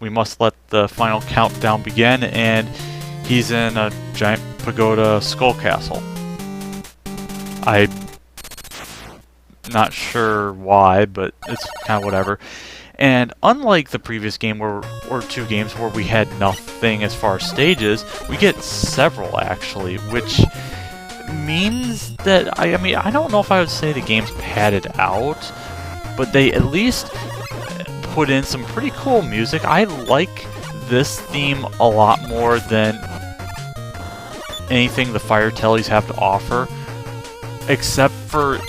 we must let the final countdown begin, and he's in a giant pagoda skull castle. I'm not sure why, but it's kind of whatever. And unlike the previous game or two games where we had nothing as far as stages, we get several actually, which means that, I mean, I don't know if I would say the game's padded out, but they at least put in some pretty cool music. I like this theme a lot more than anything the Fire Tellies have to offer, except for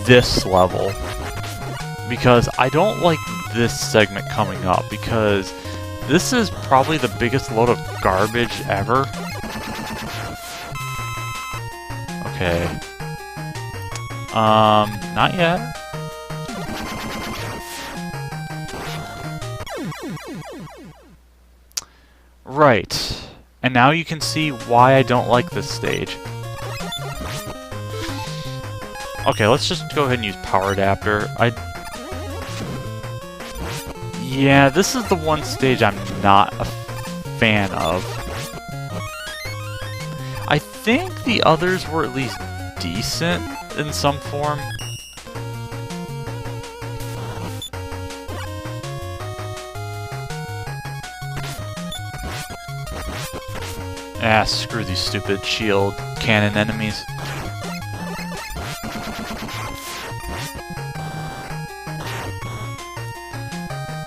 this level, because I don't like this segment coming up, because this is probably the biggest load of garbage ever. Okay. Not yet. Right. And now you can see why I don't like this stage. Okay, let's just go ahead and use Power Adapter. Yeah, this is the one stage I'm not a fan of. I think the others were at least decent in some form. Ah, screw these stupid shield cannon enemies.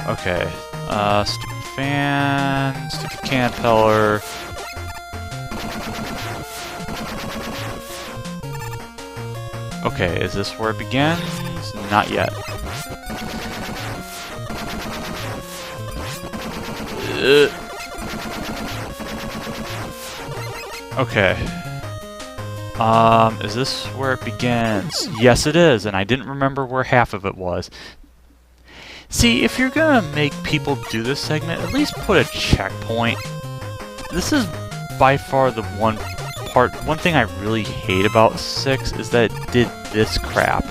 Okay, stupid fan, stupid caterpillar. Okay, is this where it begins? Not yet. Okay. Is this where it begins? Yes, it is, and I didn't remember where half of it was. See, if you're gonna make people do this segment, at least put a checkpoint. This is by far the one thing I really hate about 6 is that it did this crap.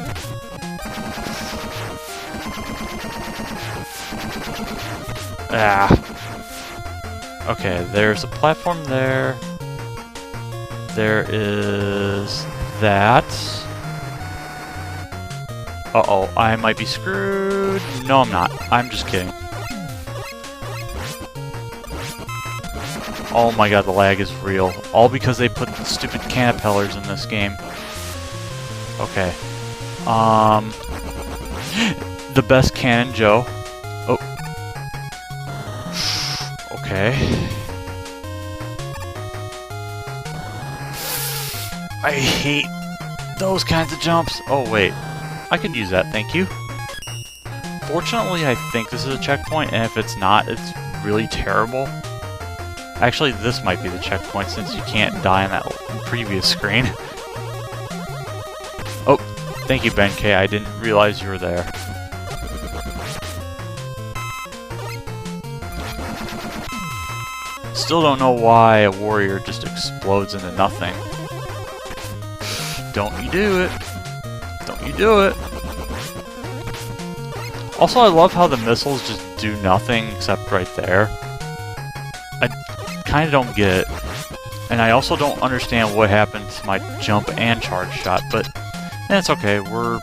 Ah. Okay, there's a platform there. There is that. Uh-oh, I might be screwed. No, I'm not. I'm just kidding. Oh my god, the lag is real. All because they put the stupid caterpillars in this game. Okay. The best cannon, Joe. Oh. Okay. I hate those kinds of jumps. Oh, wait. I could use that, thank you. Fortunately, I think this is a checkpoint, and if it's not, it's really terrible. Actually, this might be the checkpoint since you can't die on that previous screen. Oh, thank you, Ben K. I didn't realize you were there. Still don't know why a warrior just explodes into nothing. Don't you do it. Don't you do it. Also, I love how the missiles just do nothing except right there. I kind of don't get it. And I also don't understand what happened to my jump and charge shot, but that's okay. We're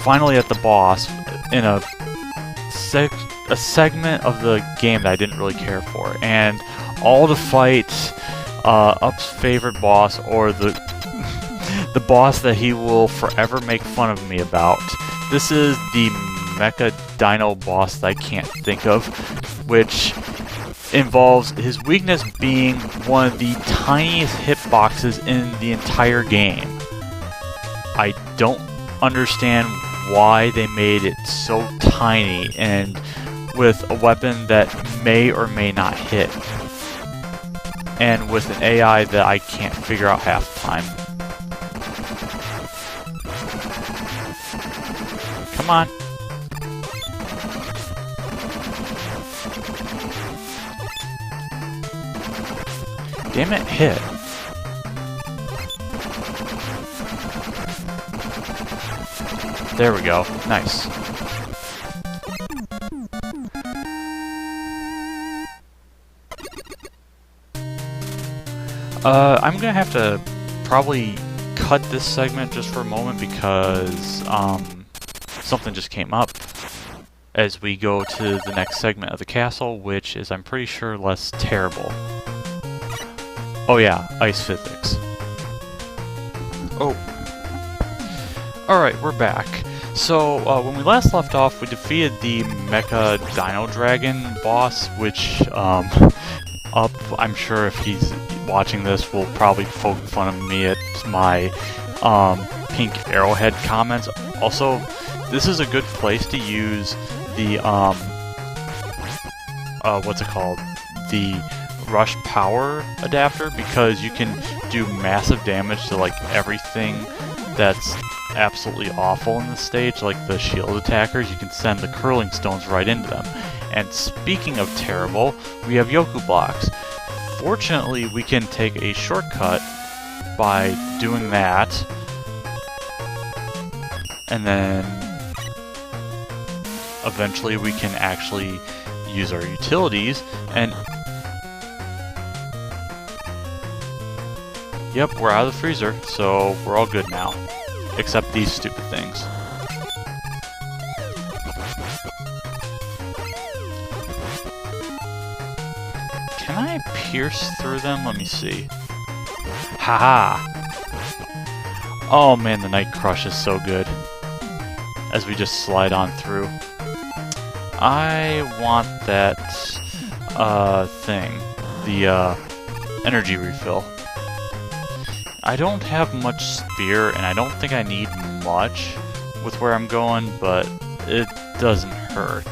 finally at the boss in a segment of the game that I didn't really care for. And all to fight Up's favorite boss, or the boss that he will forever make fun of me about. This is the Mecha Dino boss that I can't think of, which involves his weakness being one of the tiniest hitboxes in the entire game. I don't understand why they made it so tiny and with a weapon that may or may not hit, and with an AI that I can't figure out half the time. Come on. Damn it, hit. There we go. Nice. I'm gonna have to probably cut this segment just for a moment because something just came up as we go to the next segment of the castle, which is, I'm pretty sure, less terrible. Oh yeah, ice physics. Oh. Alright, we're back. So, when we last left off, we defeated the Mecha Dino Dragon boss, which, I'm sure if he's watching this, will probably poke fun of me at my, pink arrowhead comments. Also, this is a good place to use the, what's it called? The Rush Power adapter, because you can do massive damage to, like, everything that's absolutely awful in this stage, like the shield attackers. You can send the curling stones right into them. And speaking of terrible, we have Yoku blocks. Fortunately, we can take a shortcut by doing that, and then eventually we can actually use our utilities and... Yep, we're out of the freezer, so we're all good now. Except these stupid things. Can I pierce through them? Let me see. Haha! Oh man, the Night Crush is so good. As we just slide on through. I want that thing. The energy refill. I don't have much spear, and I don't think I need much with where I'm going, but it doesn't hurt.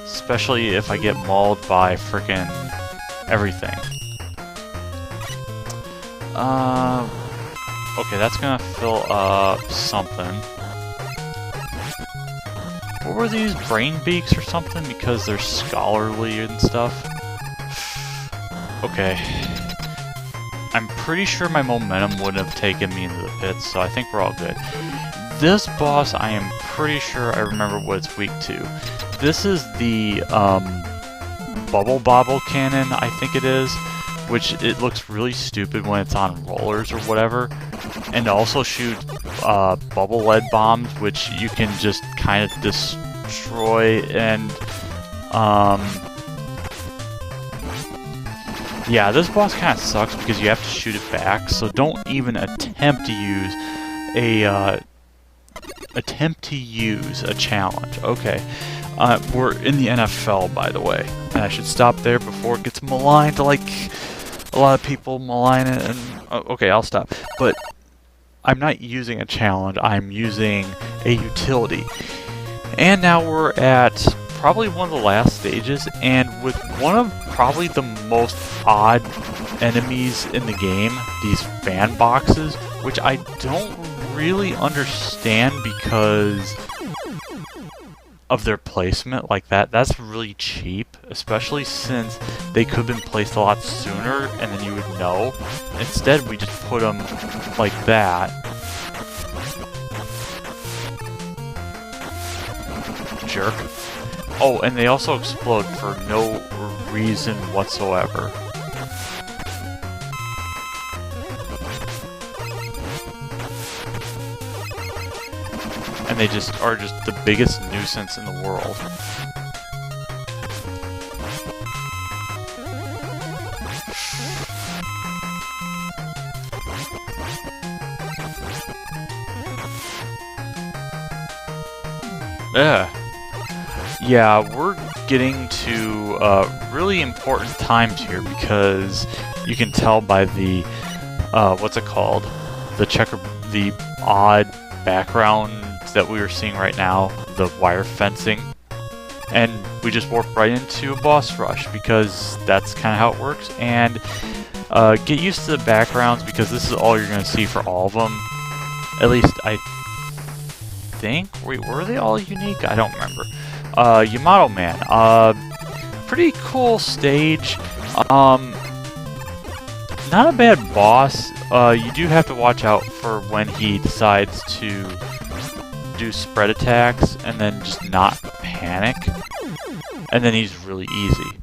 Especially if I get mauled by frickin' everything. Okay, that's gonna fill up something. What were these, brain beaks or something? Because they're scholarly and stuff. Okay. I'm pretty sure my momentum wouldn't have taken me into the pits, so I think we're all good. This boss, I am pretty sure I remember what it's weak to. This is the Bubble Bobble Cannon, I think it is, which it looks really stupid when it's on rollers or whatever. And also shoot bubble lead bombs, which you can just kind of destroy and... Yeah, this boss kind of sucks because you have to shoot it back, so don't even attempt to use a challenge. Okay, we're in the NFL, by the way, and I should stop there before it gets maligned, like a lot of people malign it. And okay, I'll stop. But I'm not using a challenge; I'm using a utility. And now we're at probably one of the last stages, and with one of probably the most odd enemies in the game, these fan boxes, which I don't really understand because of their placement like that. That's really cheap, especially since they could have been placed a lot sooner and then you would know. Instead, we just put them like that. Jerk. Oh, and they also explode for no reason whatsoever. And they just are just the biggest nuisance in the world. Yeah, we're getting to really important times here because you can tell by the what's it called? The odd background that we are seeing right now, the wire fencing. And we just warped right into a boss rush because that's kind of how it works. And get used to the backgrounds because this is all you're going to see for all of them. At least I think. Wait, were they all unique? I don't remember. Yamato Man. Pretty cool stage. Not a bad boss. You do have to watch out for when he decides to do spread attacks and then just not panic. And then he's really easy.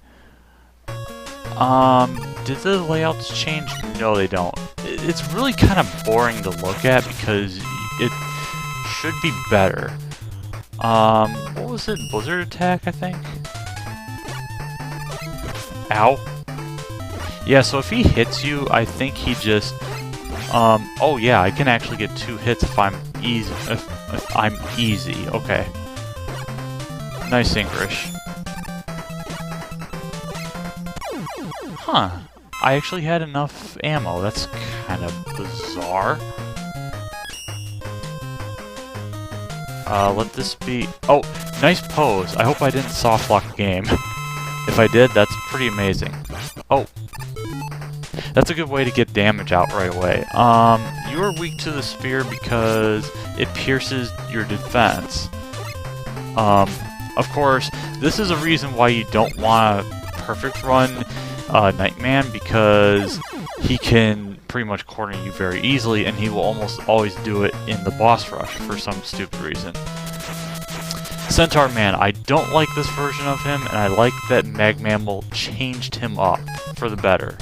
Did the layouts change? No, they don't. It's really kind of boring to look at because it should be better. What was it? Blizzard attack, I think? Ow. Yeah, so if he hits you, I think he just... oh yeah, I can actually get 2 hits if I'm easy. If I'm easy. Okay. Nice English. Huh. I actually had enough ammo. That's kind of bizarre. Let this be... Oh, nice pose. I hope I didn't soft lock the game. If I did, that's pretty amazing. Oh. That's a good way to get damage out right away. You are weak to the spear because it pierces your defense. Of course, this is a reason why you don't want to perfect run Nightman, because he can pretty much corner you very easily, and he will almost always do it in the boss rush for some stupid reason. Centaur Man, I don't like this version of him, and I like that Magmammal changed him up for the better.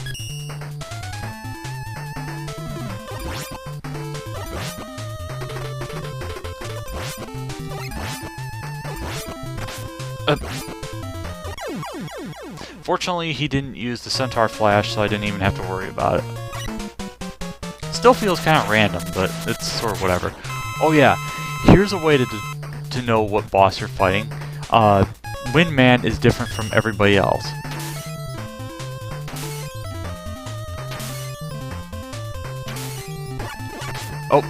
Fortunately, he didn't use the Centaur Flash, so I didn't even have to worry about it. Still feels kind of random, but it's sort of whatever. Oh yeah, here's a way to know what boss you're fighting. Windman is different from everybody else. Oh,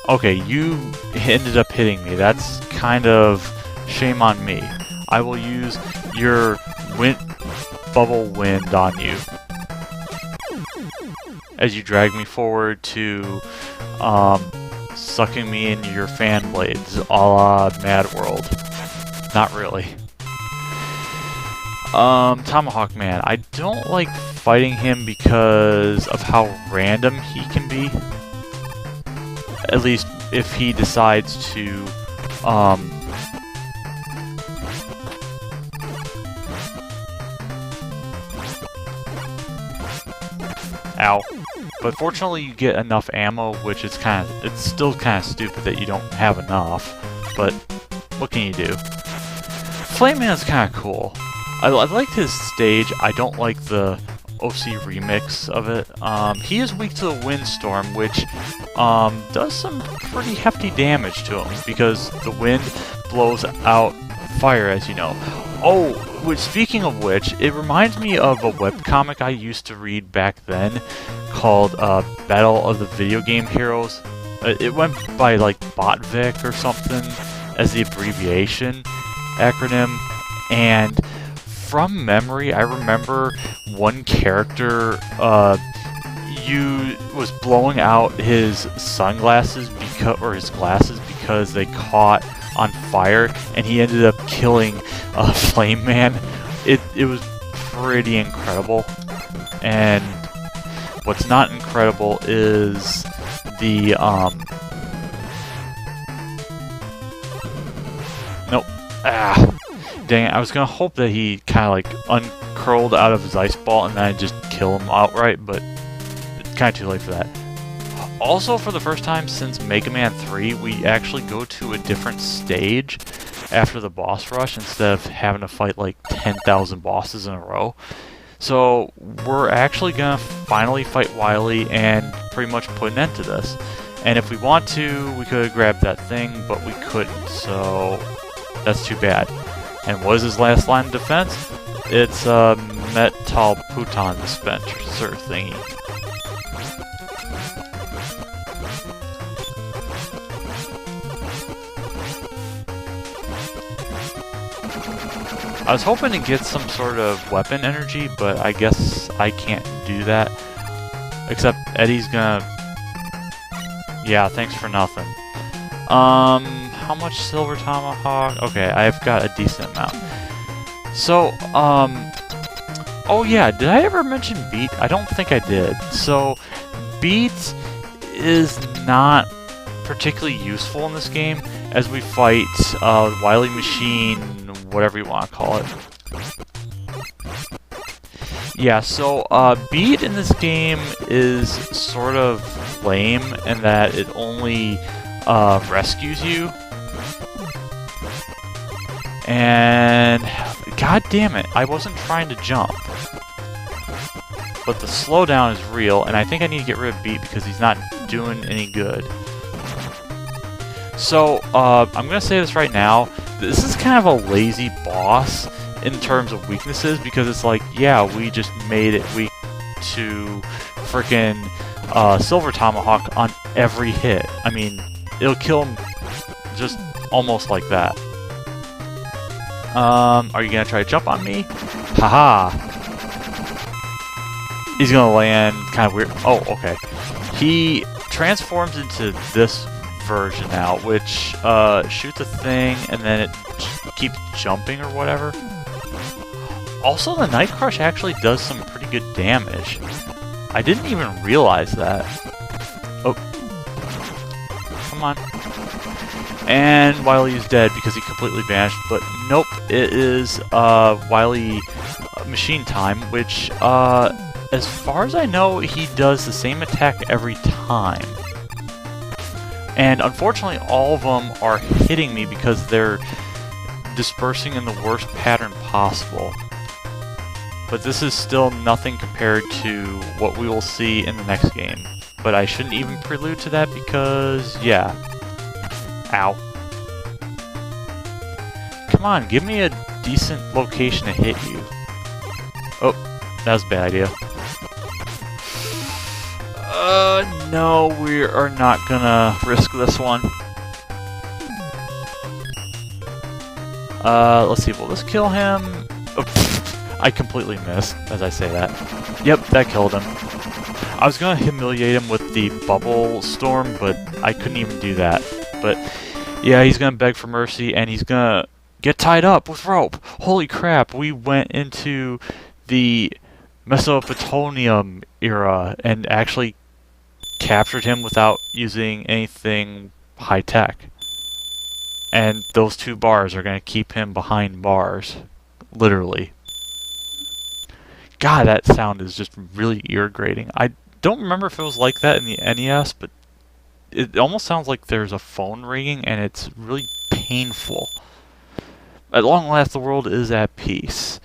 okay, you ended up hitting me. That's kind of shame on me. I will use your bubble wind on you as you drag me forward to sucking me into your fan blades, a la Mad World. Not really. Tomahawk Man. I don't like fighting him because of how random he can be. At least if he decides to ow. But fortunately you get enough ammo, which is it's still kind of stupid that you don't have enough, but what can you do? Flame Man's kind of cool. I liked his stage. I don't like the OC remix of it. He is weak to the windstorm, which does some pretty hefty damage to him because the wind blows out fire, as you know. Oh, speaking of which, it reminds me of a webcomic I used to read back then called Battle of the Video Game Heroes. It went by like Botvic or something as the abbreviation acronym, and from memory I remember one character was blowing out his sunglasses or his glasses because they caught on fire, and he ended up killing Flame Man. It was pretty incredible, and what's not incredible is the nope. Dang it, I was gonna hope that he kind of like uncurled out of his ice ball and then I'd just kill him outright, but it's kind of too late for that. Also, for the first time since Mega Man 3, we actually go to a different stage after the boss rush instead of having to fight like 10,000 bosses in a row. So we're actually gonna finally fight Wily and pretty much put an end to this. And if we want to, we could grab that thing, but we couldn't, so that's too bad. And what is his last line of defense? It's a Metal Puton dispenser thingy. I was hoping to get some sort of weapon energy, but I guess I can't do that. Except Eddie's gonna... Yeah, thanks for nothing. How much silver tomahawk? Okay, I've got a decent amount. So, oh yeah, did I ever mention Beat? I don't think I did. So, Beat is not particularly useful in this game as we fight Wily Machine, whatever you want to call it. Yeah, so beat in this game is sort of lame in that it only rescues you. And god damn it, I wasn't trying to jump. But the slowdown is real, and I think I need to get rid of beat because he's not doing any good. So, I'm gonna say this right now, this is kind of a lazy boss in terms of weaknesses, because it's like, yeah, we just made it weak to frickin' Silver Tomahawk on every hit. I mean, it'll kill him just almost like that. Are you gonna try to jump on me? Haha! He's gonna land kind of weird. Oh, okay. He transforms into this version now, which shoots a thing and then it keeps jumping or whatever. Also, the Night Crush actually does some pretty good damage. I didn't even realize that. Oh. Come on. And Wily's dead because he completely vanished, but nope, it is Wily Machine Time, which, as far as I know, he does the same attack every time. And unfortunately, all of them are hitting me because they're dispersing in the worst pattern possible. But this is still nothing compared to what we will see in the next game. But I shouldn't even prelude to that because, yeah. Ow. Come on, give me a decent location to hit you. Oh, that was a bad idea. No, we are not gonna risk this one. Let's see, will this kill him? Oh, I completely missed as I say that. Yep, that killed him. I was gonna humiliate him with the bubble storm, but I couldn't even do that. But yeah, he's gonna beg for mercy, and he's gonna get tied up with rope. Holy crap, we went into the Mesopotamian era and actually captured him without using anything high-tech. And those two bars are gonna keep him behind bars. Literally. God, that sound is just really ear-grating. I don't remember if it was like that in the NES, but it almost sounds like there's a phone ringing, and it's really painful. At long last, the world is at peace.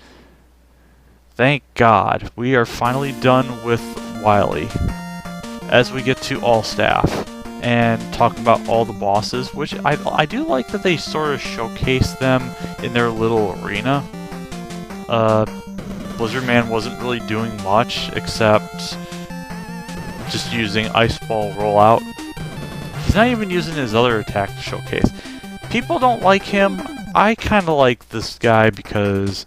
Thank God. We are finally done with Wily. As we get to All Staff and talk about all the bosses, which I do like that they sort of showcase them in their little arena. Blizzard Man wasn't really doing much except just using Ice Ball Rollout. He's not even using his other attack to showcase. People don't like him. I kind of like this guy because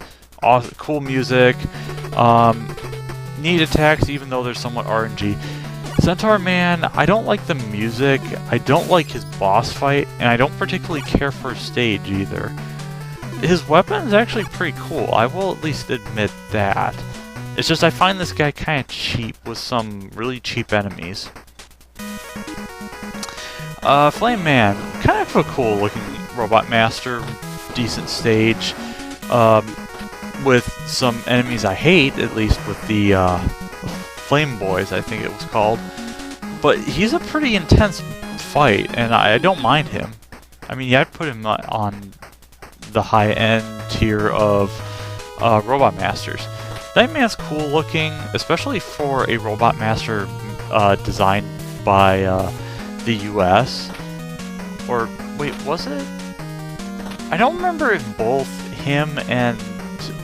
cool music, neat attacks even though they're somewhat RNG. Centaur Man, I don't like the music, I don't like his boss fight, and I don't particularly care for his stage either. His weapon is actually pretty cool, I will at least admit that. It's just I find this guy kind of cheap with some really cheap enemies. Flame Man, kind of a cool looking Robot Master, decent stage, with some enemies I hate, at least with the Flame Boys, I think it was called. But he's a pretty intense fight, and I don't mind him. I mean, yeah, I'd put him on the high-end tier of Robot Masters. Nightman's cool looking, especially for a Robot Master designed by the US. Or, wait, was it? I don't remember if both him and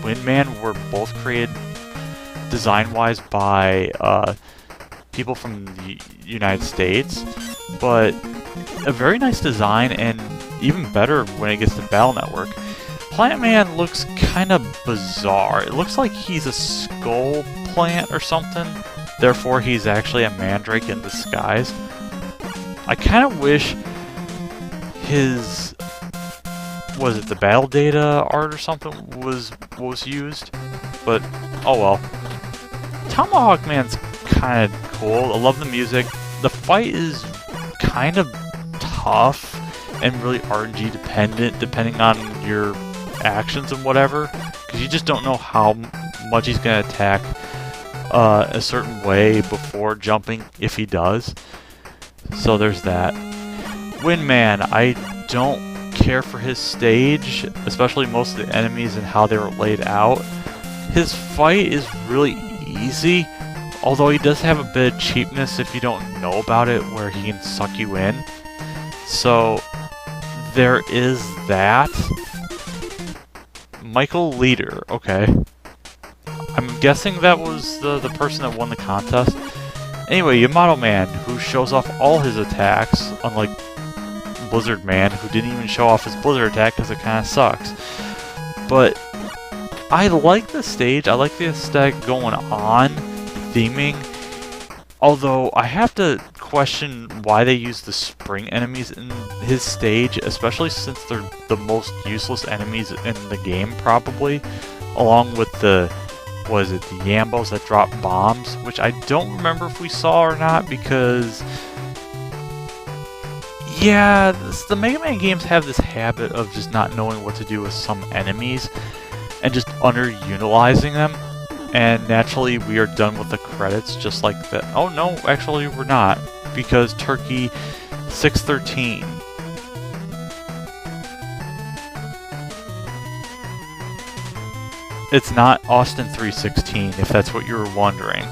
Windman were both created design-wise by people from the United States, but a very nice design, and even better when it gets to Battle Network. Plant Man looks kind of bizarre. It looks like he's a skull plant or something, therefore he's actually a mandrake in disguise. I kind of wish his, was it the battle data art or something was used, but oh well. Tomahawk Man's kind of cool. I love the music. The fight is kind of tough and really RNG dependent, depending on your actions and whatever, because you just don't know how much he's going to attack a certain way before jumping if he does. So there's that. Windman, I don't care for his stage, especially most of the enemies and how they were laid out. His fight is really easy, although he does have a bit of cheapness if you don't know about it, where he can suck you in. So there is that. Michael Leader, okay. I'm guessing that was the person that won the contest. Anyway, Yamato Man, who shows off all his attacks, unlike Blizzard Man, who didn't even show off his Blizzard attack because it kind of sucks. But I like the stage, I like the aesthetic going on, theming, although I have to question why they use the spring enemies in his stage, especially since they're the most useless enemies in the game, probably, along with the, what is it, the Yambos that drop bombs, which I don't remember if we saw or not, because yeah, the Mega Man games have this habit of just not knowing what to do with some enemies and just underutilizing them. And naturally, we are done with the credits just like that. Oh no, actually we're not, because Turkey 613. It's not Austin 316, if that's what you were wondering.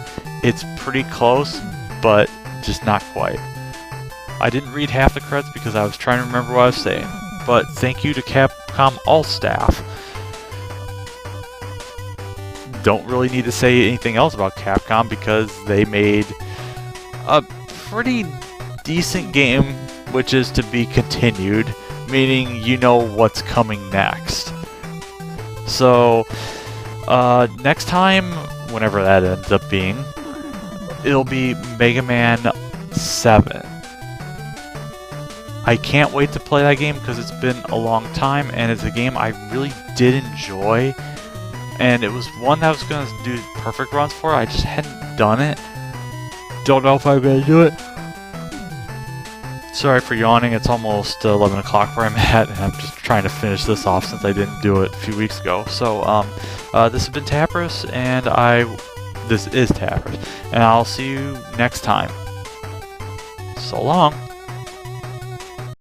It's pretty close, but just not quite. I didn't read half the credits because I was trying to remember what I was saying. But thank you to Capcom all staff. Don't really need to say anything else about Capcom because they made a pretty decent game, which is to be continued, meaning you know what's coming next. So, next time, whenever that ends up being, it'll be Mega Man 7. I can't wait to play that game because it's been a long time and it's a game I really did enjoy. And it was one that I was going to do perfect runs for. I just hadn't done it. Don't know if I'm going to do it. Sorry for yawning. It's almost 11 o'clock where I'm at, and I'm just trying to finish this off since I didn't do it a few weeks ago. So, this has been Tapras, and this is Tapras, and I'll see you next time. So long.